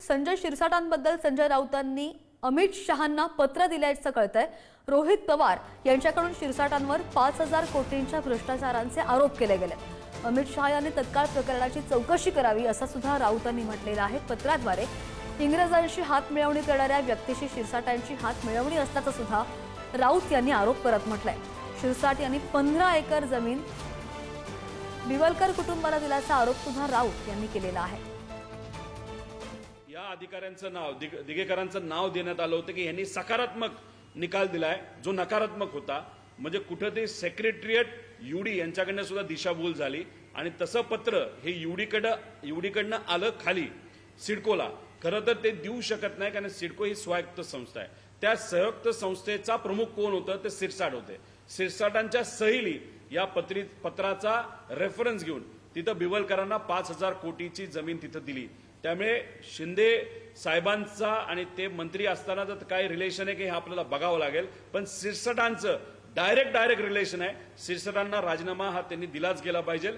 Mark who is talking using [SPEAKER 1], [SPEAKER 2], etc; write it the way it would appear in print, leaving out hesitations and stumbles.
[SPEAKER 1] संजय शिरसाटांबद्दल संजय राऊतांनी अमित शहांना पत्र दिल्याचं कळतंय। रोहित पवार यांच्याकडून शिरसाटांवर 5,000 कोटींच्या भ्रष्टाचारांचे आरोप केले गेले। अमित शहा यांनी तत्काळ प्रकरणाची चौकशी करावी असं सुद्धा राऊतांनी म्हटलेलं आहे। पत्राद्वारे इंग्रजांशी हातमिळवणी करणाऱ्या व्यक्तीशी शिरसाटांची हातमिळवणी असल्याचं सुद्धा राऊत यांनी आरोप करत म्हटलंय। शिरसाट यांनी 15 एकर जमीन बिवलकर कुटुंबाला दिल्याचा आरोप सुद्धा राऊत यांनी केलेला आहे।
[SPEAKER 2] या अधिकाऱ्यांचं नाव दिगेकरांचं नाव देण्यात आलं होतं की यांनी सकारात्मक निकाल दिलाय जो नकारात्मक होता। म्हणजे कुठेतरी सेक्रेटरिएट यूडी यांच्याकडनं सुद्धा दिशाभूल झाली आणि तसं पत्र हे यूडीकडनं आलं खाली सिडकोला। खरं तर ते देऊ शकत नाही कारण सिडको ही स्वायत्त संस्था आहे। त्या संयुक्त संस्थेचा प्रमुख कोण होतं ते शिरसाट होते। शिरसाटांच्या सहीली या पत्राचा रेफरन्स घेऊन तिथं बिवलकरांना 5,000 कोटीची जमीन तिथं दिली। त्यामुळे शिंदे साहेबांचा आणि ते मंत्री असतानाचं काय रिलेशन आहे की हे आपल्याला बघावं लागेल। पण शिरसाटांचं डायरेक्ट रिलेशन आहे। शिरसाटांना राजीनामा हा त्यांनी दिलाच गेला पाहिजे।